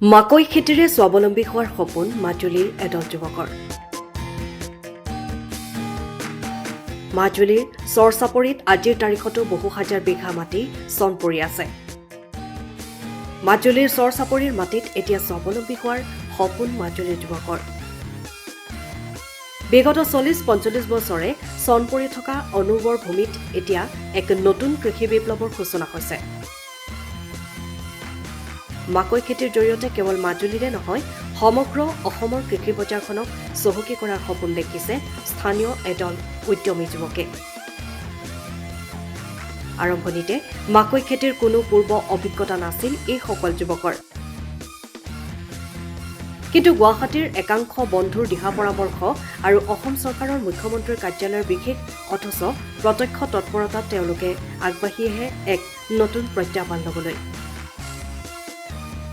মাকৈ খেতিৰে স্বাৱলম্বী হোৱাৰ সপোন মাজুলীৰ এদল যুৱকৰ। মাজুলীৰ চৰচাপৰিত আজিৰ তাৰিখতো বহু হাজাৰ বিঘা মাটি চন পৰি আছে। মাজুলীৰ চৰচাপৰিৰ মাটিত এতিয়া স্বাৱলম্বী হোৱাৰ সপোন মাজুলীৰ যুৱকৰ। বিগত 40-45 বছৰে চন পৰি থকা অনুৰ্বৰ ভূমিত এতিয়া এক নতুন কৃষি বিপ্লৱৰ সূচনা হৈছে। মাকৈ খেতিৰ জৰিয়তে কেৱল মাজুলীৰে নহয় সমগ্ৰ অসমৰ কৃষি বজাৰখনক চহকী কৰাৰ সপোন দেখিছে স্থানীয় এদল উদ্যমী যুৱকে। আৰম্ভণিতে মাকৈ খেতিৰ কোনো পূৰ্ব অভিজ্ঞতা নাছিল এই সকল যুৱকৰ। কিন্তু গুৱাহাটীৰ একাংশ বন্ধুৰ দিহা পৰামৰ্শ আৰু অসম চৰকাৰৰ মুখ্যমন্ত্ৰীৰ কাৰ্যালয়ৰ বিশেষ অথচ প্ৰত্যক্ষ তৎপৰতাত তেওঁলোকে আগবাঢ়ি আহে এক নতুন প্ৰত্যাহ্বান ল'বলৈ।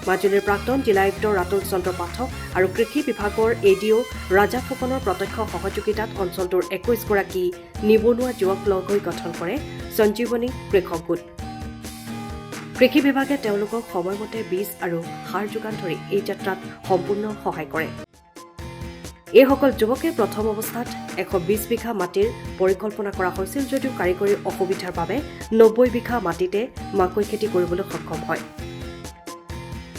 মাজুলীৰ প্ৰাক্তন জিলায়ুক্ত ৰাতুল চন্দ্ৰ পাঠক আৰু কৃষি বিভাগৰ এডিঅ' ৰাজা ফুকনৰ প্ৰত্যক্ষ সহযোগিতাত অঞ্চলটোৰ 21 গৰাকী নিবনুৱা যুৱক লগ হৈ গঠন কৰে সঞ্জীৱনী কৃষক গোট। কৃষি বিভাগে তেওঁলোকক সময়মতে বীজ আৰু সাৰ যোগান ধৰি এই যাত্ৰাত সম্পূৰ্ণ সহায় কৰে। এইসকল যুৱকে প্ৰথম অৱস্থাত 120 বিঘা মাটিৰ পৰিকল্পনা কৰা হৈছিল যদিও কাৰিকৰী অসুবিধাৰ বাবে 90 বিঘা মাটিতে মাকৈ খেতি কৰিবলৈ সক্ষম হয়।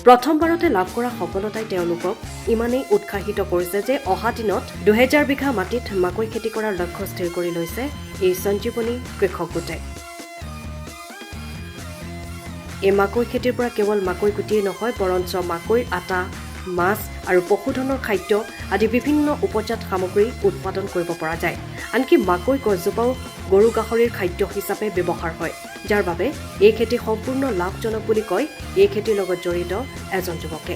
প্ৰথমবাৰতে লাভ কৰা সফলতাই তেওঁলোকক ইমানেই উৎসাহিত কৰিছে যে অহা দিনত 2000 বিঘা মাটিত মাকৈ খেতি কৰাৰ লক্ষ্য স্থিৰ কৰি লৈছে এই সঞ্জীৱনী কৃষক গোটে। এই মাকৈ খেতিৰ পৰা কেৱল মাকৈ গুটিয়েই নহয় বৰঞ্চ মাকৈৰ আটা, মাছ আৰু পশুধনৰ খাদ্য আদি বিভিন্ন উপজাত সামগ্ৰী উৎপাদন কৰিব পৰা যায়। আনকি মাকৈ গছজোপাও গৰু গাহৰিৰ খাদ্য হিচাপে ব্যৱহাৰ হয়, যাৰ বাবে এই খেতি সম্পূৰ্ণ লাভজনক বুলি কয় এই খেতিৰ লগত জড়িত এজন যুৱকে।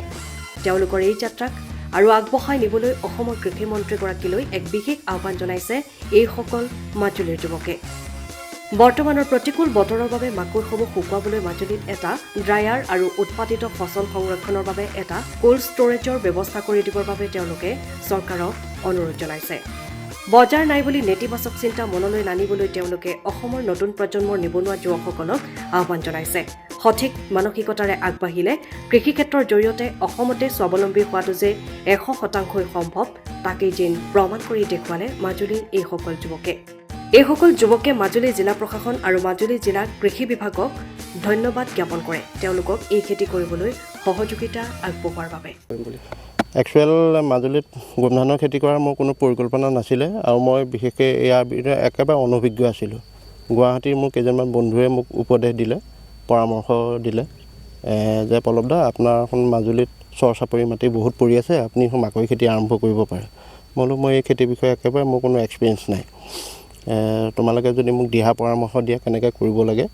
তেওঁলোকৰ এই যাত্ৰাক আৰু আগবঢ়াই নিবলৈ অসমৰ কৃষিমন্ত্ৰীগৰাকীলৈ এক বিশেষ আহ্বান জনাইছে এইসকল মাজুলীৰ যুৱকে। বৰ্তমানৰ প্ৰতিকূল বতৰৰ বাবে মাকৈসমূহ শুকুৱাবলৈ মাজুলীত এটা ড্ৰায়াৰ আৰু উৎপাদিত ফচল সংৰক্ষণৰ বাবে এটা কোল্ড ষ্টৰেজৰ ব্যৱস্থা কৰি দিবৰ বাবে তেওঁলোকে চৰকাৰক অনুৰোধ জনাইছে। বজাৰ নাই বুলি নেতিবাচক চিন্তা মনলৈ নানিবলৈ তেওঁলোকে অসমৰ নতুন প্ৰজন্মৰ নিবনুৱা যুৱকসকলক আহ্বান জনাইছে। সঠিক মানসিকতাৰে আগবাঢ়িলে কৃষি ক্ষেত্ৰৰ জৰিয়তে অসমতে স্বাৱলম্বী হোৱাটো যে 100% সম্ভৱ তাকেই যেন প্ৰমাণ কৰি দেখুৱালে মাজুলীৰ এইসকল যুৱকে। এইসকল যুৱকে মাজুলী জিলা প্ৰশাসন আৰু মাজুলী জিলা কৃষি বিভাগক ধন্যবাদ জ্ঞাপন কৰে তেওঁলোকক এই খেতি কৰিবলৈ সহযোগিতা আগবঢ়োৱাৰ বাবে। একচুৱেল মাজুলীত গোমধানৰ খেতি কৰাৰ মোৰ কোনো পৰিকল্পনা নাছিলে আৰু মই বিশেষকৈ ইয়াৰ বিষয়ে একেবাৰে অনভিজ্ঞ আছিলোঁ। গুৱাহাটীৰ মোৰ কেইজনমান বন্ধুৱে মোক উপদেশ দিলে, পৰামৰ্শ দিলে যে পল্লৱদা আপোনাৰ এখন মাজুলীত চৰচাপৰি মাটি বহুত পৰি আছে, আপুনি মাকৈ খেতি আৰম্ভ কৰিব পাৰে। মই এই খেতিৰ বিষয়ে একেবাৰে মোৰ কোনো এক্সপিৰিয়েঞ্চ নাই। তোমালোকে যদি মোক দিহা পৰামৰ্শ দিয়া কেনেকৈ কৰিব লাগে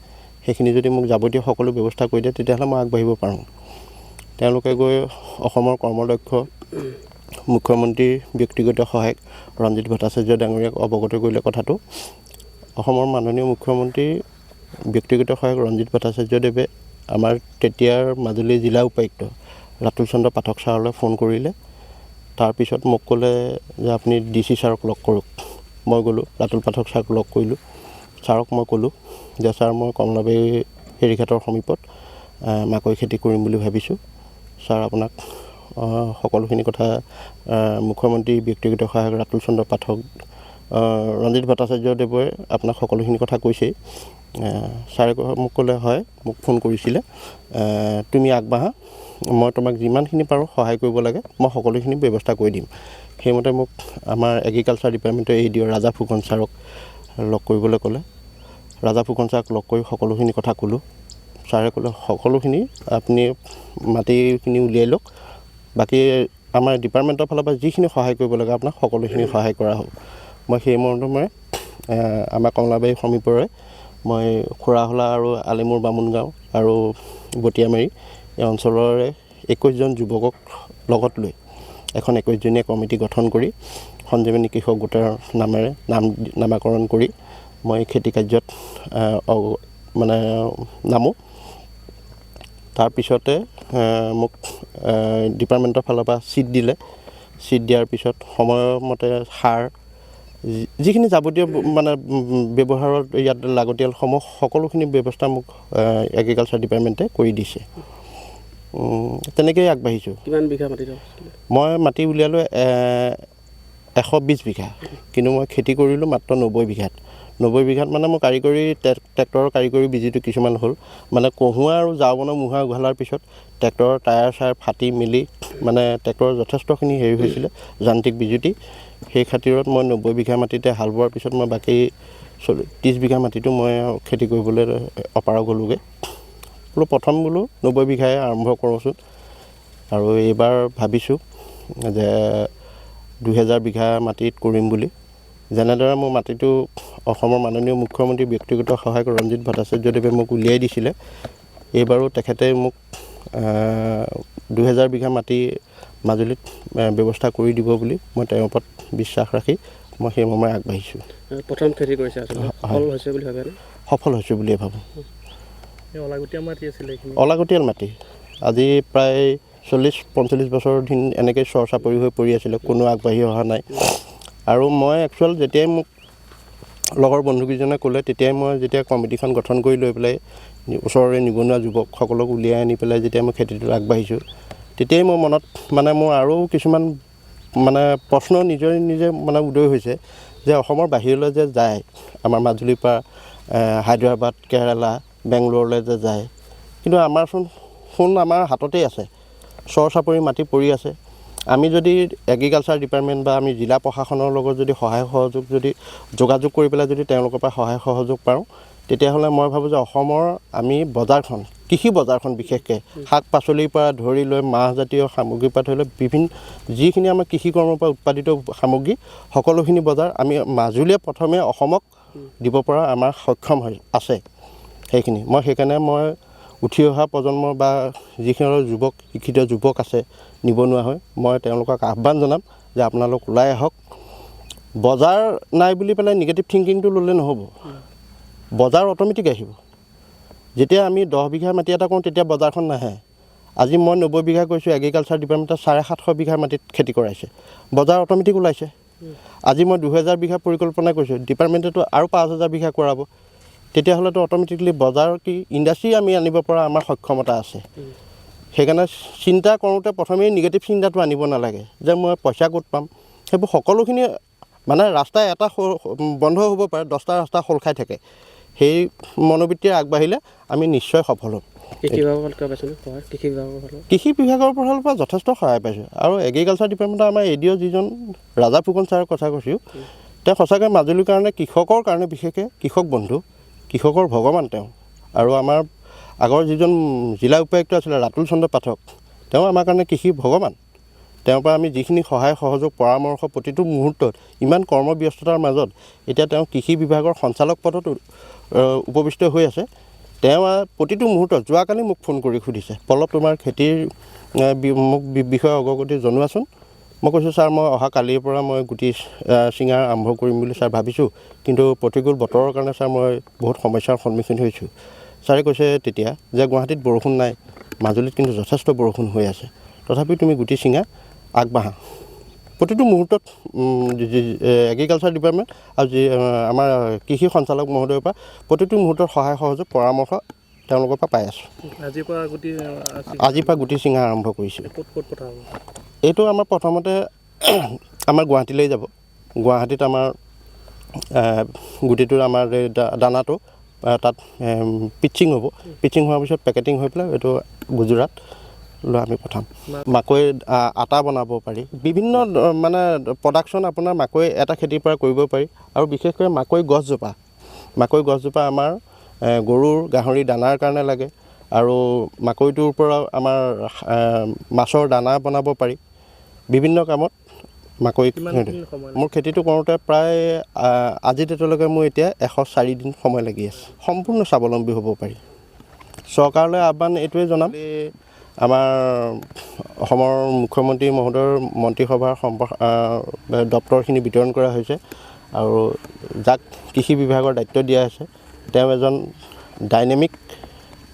সেইখিনি যদি মোক যাৱতীয় সকলো ব্যৱস্থা কৰি দিয়ে তেতিয়াহ'লে মই আগবাঢ়িব পাৰোঁ। তেওঁলোকে গৈ অসমৰ কৰ্মদক্ষ মুখ্যমন্ত্ৰীৰ ব্যক্তিগত সহায়ক ৰঞ্জিত ভট্টাচাৰ্য ডাঙৰীয়াক অৱগত কৰিলে কথাটো। অসমৰ মাননীয় মুখ্যমন্ত্ৰীৰ ব্যক্তিগত সহায়ক ৰঞ্জিত ভট্টাচাৰ্যদেৱে আমাৰ তেতিয়াৰ মাজুলী জিলা উপায়ুক্ত ৰাতুল চন্দ্ৰ পাঠক ছাৰলৈ ফোন কৰিলে। তাৰপিছত মোক ক'লে যে আপুনি DC ছাৰক লগ কৰক। মই গ'লোঁ, ৰাতুল পাঠক ছাৰক লগ কৰিলোঁ। ছাৰক মই ক'লোঁ যে ছাৰ মই কমলাবাৰী ফেৰীঘাটৰ সমীপত মাকৈ খেতি কৰিম বুলি ভাবিছোঁ। ছাৰ আপোনাক সকলোখিনি কথা মুখ্যমন্ত্ৰীৰ ব্যক্তিগত সহায়ক ৰাতুল চন্দ্ৰ পাঠক ৰঞ্জিত ভট্টাচাৰ্যদেৱে আপোনাক সকলোখিনি কথা কৈছেই। ছাৰে মোক ক'লে হয়, মোক ফোন কৰিছিলে, তুমি আগবাঢ়া, মই তোমাক যিমানখিনি পাৰোঁ সহায় কৰিব লাগে মই সকলোখিনি ব্যৱস্থা কৰি দিম। সেইমতে মোক আমাৰ এগ্ৰিকালচাৰ ডিপাৰ্টমেণ্টৰ এডিঅ' ৰাজা ফুকন ছাৰক লগ কৰিবলৈ ক'লে। ৰাজা ফুকন ছাৰক লগ কৰি সকলোখিনি কথা ক'লোঁ। ছাৰে ক'লে সকলোখিনি আপুনি মাটিখিনি উলিয়াই লওক, বাকী আমাৰ ডিপাৰ্টমেণ্টৰ ফালৰ পৰা যিখিনি সহায় কৰিব লাগে আপোনাক সকলোখিনি সহায় কৰা হ'ব। মই সেই মৰ্মে আমাৰ কমলাবাৰী সমীপৰে মই খুৰাহলা আৰু আলিমুৰ বামুণ গাঁও আৰু বটিয়ামাৰী এই অঞ্চলৰে 21জন যুৱকক লগত লৈ এখন 21জনীয়া কমিটি গঠন কৰি সঞ্জীৱনী কৃষক গোটৰ নামেৰে নামাকৰণ কৰি মই খেতি কাৰ্যত নামো। তাৰপিছতে মোক ডিপাৰ্টমেণ্টৰ ফালৰ পৰা ছিট দিলে। ছিট দিয়াৰ পিছত সময়মতে সাৰ যিখিনি যাৱতীয় ব্যৱহাৰত ইয়াত লাগতিয়াল সকলোখিনি ব্যৱস্থা মোক এগ্ৰিকালচাৰ ডিপাৰ্টমেণ্টে কৰি দিছে। তেনেকৈয়ে আগবাঢ়িছোঁ। কিমান বিঘা মাটি? মই মাটি উলিয়ালোঁ 120 বিঘা, কিন্তু মই খেতি কৰিলোঁ মাত্ৰ 90 বিঘাত। 90 বিঘাত মানে মোৰ কাৰিকৰী ট্ৰেক্টৰৰ কাৰিকৰী বিজিটো কিছুমান হ'ল, মানে কহুৱা আৰু জাওবনৰ মুঢ়া উঘালাৰ পিছত ট্ৰেক্টৰৰ টায়াৰ চায়াৰ ফাটি মেলি মানে ট্ৰেক্টৰৰ যথেষ্টখিনি হেৰি হৈছিলে যান্ত্ৰিক বিজুতি। সেই খাতিৰত মই 90 বিঘা মাটিতে হাল বোৱাৰ পিছত মই বাকী 30 বিঘা মাটিটো মই খেতি কৰিবলৈ অপাৰগ হ'লোগৈ। বোলো প্ৰথম 90 বিঘাই আৰম্ভ কৰোঁচোন, আৰু এইবাৰ ভাবিছোঁ যে 2000 বিঘা মাটিত কৰিম বুলি। যেনেদৰে মোৰ মাটিটো অসমৰ মাননীয় মুখ্যমন্ত্ৰী ব্যক্তিগত সহায়ক ৰঞ্জিত ভট্টাচাৰ্যদেৱে মোক উলিয়াই দিছিলে, এইবাৰো তেখেতে মোক 2000 বিঘা মাটি মাজুলীত ব্যৱস্থা কৰি দিব বুলি মই তেওঁৰ ওপৰত বিশ্বাস ৰাখি মই সেই মৰ্মে আগবাঢ়িছোঁ। প্ৰথম খেতি কৰিছে আচলতে সফল হৈছে বুলি ভাবে? সফল হৈছোঁ বুলিয়ে ভাবোঁ। অলাগতীয়াল মাটি আছিলে, অলাগতীয়াল মাটি আজি প্ৰায় 40-45 বছৰ দিন এনেকৈ চৰ চাপৰি হৈ পৰি আছিলে, কোনো আগবাঢ়ি অহা নাই। আৰু মই একচুৱেল যেতিয়াই মোক লগৰ বন্ধুকেইজনে ক'লে, তেতিয়াই মই যেতিয়া কমিটিখন গঠন কৰি লৈ পেলাই ওচৰৰে নিবনুৱা যুৱকসকলক উলিয়াই আনি পেলাই যেতিয়া মই খেতিটোত আগবাঢ়িছোঁ, তেতিয়াই মোৰ মনত মানে মোৰ আৰু কিছুমান মানে প্ৰশ্ন নিজে মানে উদয় হৈছে যে অসমৰ বাহিৰলৈ যে যায়, আমাৰ মাজুলীৰ পৰা হায়দৰাবাদ, কেৰালা, বেংগলোৰলৈ যে যায়, কিন্তু আমাৰচোন আমাৰ হাততেই আছে, চৰ চাপৰি মাটি পৰি আছে। আমি যদি এগ্ৰিকালচাৰ ডিপাৰ্টমেণ্ট বা আমি জিলা প্ৰশাসনৰ লগত যদি সহায় সহযোগ যদি যোগাযোগ কৰি পেলাই যদি তেওঁলোকৰ পৰা সহায় সহযোগ পাওঁ, তেতিয়াহ'লে মই ভাবোঁ যে অসমৰ আমি বজাৰখন, কৃষি বজাৰখন বিশেষকৈ শাক পাচলিৰ পৰা ধৰি লৈ মাহজাতীয় সামগ্ৰীৰ পৰা ধৰি লৈ বিভিন্ন যিখিনি আমাৰ কৃষি কৰ্মৰ পৰা উৎপাদিত সামগ্ৰী, সকলোখিনি বজাৰ আমি মাজুলীয়ে প্ৰথমে অসমক দিব পৰা আমাৰ সক্ষম আছে। সেইখিনি সেইকাৰণে মই উঠি অহা প্ৰজন্মৰ বা যিখিনি শিক্ষিত যুৱক আছে নিবনুৱা হৈ, মই তেওঁলোকক আহ্বান জনাম যে আপোনালোক ওলাই আহক। বজাৰ নাই বুলি পেলাই নিগেটিভ থিংকিংটো ল'লে নহ'ব, বজাৰ অট'মেটিক আহিব। যেতিয়া আমি 10 বিঘা মাটি এটা কৰোঁ তেতিয়া বজাৰখন নাহে। আজি মই 90 বিঘা কৰিছোঁ, এগ্ৰিকালচাৰ ডিপাৰ্টমেণ্টে 750 বিঘা মাটিত খেতি কৰাইছে, বজাৰ অট'মেটিক ওলাইছে। আজি মই 2000 বিঘা পৰিকল্পনা কৰিছোঁ, ডিপাৰ্টমেণ্টেতো আৰু 5000 বিঘা কৰাব, তেতিয়াহ'লেতো অট'মেটিকলি বজাৰ কি ইণ্ডাষ্ট্ৰী আমি আনিব পৰা আমাৰ সক্ষমতা আছে। সেইকাৰণে চিন্তা কৰোঁতে প্ৰথমেই নিগেটিভ চিন্তাটো আনিব নালাগে যে মই পইচা ক'ত পাম। সেইবোৰ সকলোখিনি মানে ৰাস্তা এটা বন্ধ হ'ব পাৰে, 10টা ৰাস্তা খোল খাই থাকে। সেই মনোবৃত্তিৰে আগবাঢ়িলে আমি নিশ্চয় সফল হ'ম। কৃষি বিভাগৰ ফালৰ পৰা যথেষ্ট সহায় পাইছোঁ, আৰু এগ্ৰিকালচাৰ ডিপাৰ্টমেণ্টৰ আমাৰ এডিঅ' যিজন ৰাজা ফুকন ছাৰৰ কথা কৈছোঁ, তেওঁ সঁচাকৈ মাজুলীৰ কাৰণে, কৃষকৰ কাৰণে, বিশেষকৈ কৃষক বন্ধু, কৃষকৰ ভগৱান তেওঁ। আৰু আমাৰ আগৰ যিজন জিলা উপায়ুক্ত আছিলে ৰাতুল চন্দ্ৰ পাঠক, তেওঁ আমাৰ কাৰণে কৃষি ভগৱান। তেওঁৰ পৰা আমি যিখিনি সহায় সহযোগ পৰামৰ্শ প্ৰতিটো মুহূৰ্তত, ইমান কৰ্মব্যস্ততাৰ মাজত এতিয়া তেওঁ কৃষি বিভাগৰ সঞ্চালক পদত উপবিষ্ট হৈ আছে। তেওঁ প্ৰতিটো মুহূৰ্তত, যোৱাকালি মোক ফোন কৰি সুধিছে, পল্লৱ তোমাৰ খেতিৰ মোক বিষয়ে অগ্ৰগতি জনোৱাচোন। মই কৈছোঁ ছাৰ, মই অহা কালিৰ পৰা মই গুটি ছিঙা আৰম্ভ কৰিম বুলি ছাৰ ভাবিছোঁ, কিন্তু প্ৰতিকূল বতৰৰ কাৰণে ছাৰ মই বহুত সমস্যাৰ সন্মুখীন হৈছোঁ। ছাৰে কৈছে তেতিয়া যে গুৱাহাটীত বৰষুণ নাই, মাজুলীত কিন্তু যথেষ্ট বৰষুণ হৈ আছে, তথাপিও তুমি গুটি ছিঙা, আগবাঢ়া। প্ৰতিটো মুহূৰ্তত এগ্ৰিকালচাৰ ডিপাৰ্টমেণ্ট আৰু আমাৰ কৃষি সঞ্চালক মহোদয়ৰ পৰা প্ৰতিটো মুহূৰ্তত সহায় সহযোগ পৰামৰ্শ তেওঁলোকৰ পৰা পাই আছোঁ। আজিৰ পৰা গুটি ছিঙা আৰম্ভ কৰিছোঁ। এইটো আমাৰ প্ৰথমতে আমাৰ গুৱাহাটীলৈ যাব। গুৱাহাটীত আমাৰ গুটিটোৰ আমাৰ দানাটো তাত পিচিং হ'ব, পিচিং হোৱাৰ পিছত পেকেটিং হৈ পেলাই এইটো গুজৰাট লৈ আমি পঠাম। মাকৈ আটা বনাব পাৰি, বিভিন্ন মানে প্ৰডাকশ্যন আপোনাৰ মাকৈ এটা খেতিৰ পৰা কৰিব পাৰি। আৰু বিশেষকৈ মাকৈ গছজোপা আমাৰ গৰুৰ গাহৰি দানাৰ কাৰণে লাগে, আৰু মাকৈটোৰ পৰা আমাৰ মাছৰ দানা বনাব পাৰি, বিভিন্ন কামত মাকৈ। মোৰ খেতিটো কৰোঁতে প্ৰায় আজি ডেটলৈকে মোৰ এতিয়া 104 দিন সময় লাগি আছে। সম্পূৰ্ণ স্বাৱলম্বী হ'ব পাৰি। চৰকাৰলৈ আহ্বান এইটোৱে জনাম, আমাৰ অসমৰ মুখ্যমন্ত্ৰী মহোদয়ৰ মন্ত্ৰীসভাৰ দপ্তৰখিনি বিতৰণ কৰা হৈছে, আৰু যাক কৃষি বিভাগৰ দায়িত্ব দিয়া হৈছে তেওঁ এজন ডাইনেমিক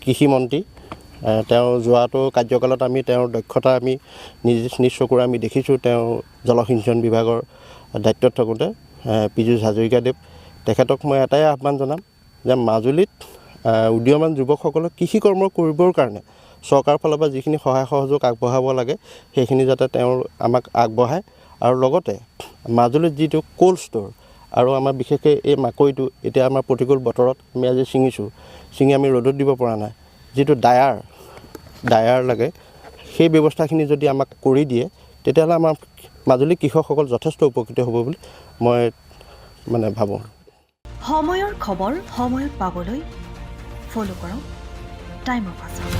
কৃষিমন্ত্ৰী। তেওঁ যোৱাটো কাৰ্যকালত আমি তেওঁৰ দক্ষতা আমি নিজ চকুৰে আমি দেখিছোঁ। তেওঁ জলসিঞ্চন বিভাগৰ দায়িত্বত থাকোঁতে পীযুষ হাজৰিকাদেৱ, তেখেতক মই এটাই আহ্বান জনাম যে মাজুলীত উদীয়মান যুৱকসকলক কৃষি কৰ্ম কৰিবৰ কাৰণে চৰকাৰৰ ফালৰ পৰা যিখিনি সহায় সহযোগ আগবঢ়াব লাগে সেইখিনি যাতে তেওঁ আমাক আগবঢ়ায় আৰু লগতে মাজুলীত যিটো কোল্ড ষ্ট'ৰ আৰু আমাৰ বিশেষকৈ এই মাকৈটো এতিয়া আমাৰ প্ৰতিকূল বতৰত আমি আজি ছিঙি আমি ৰ'দত দিব পৰা নাই যিটো ডায়াৰ লাগে সেই ব্যৱস্থাখিনি যদি আমাক কৰি দিয়ে তেতিয়াহ'লে আমাৰ মাজুলী কৃষকসকল যথেষ্ট উপকৃত হ'ব বুলি মই ভাবোঁ সময়ৰ খবৰ সময়ত পাবলৈ ফ'ল' কৰক টাইম অফ আছাম।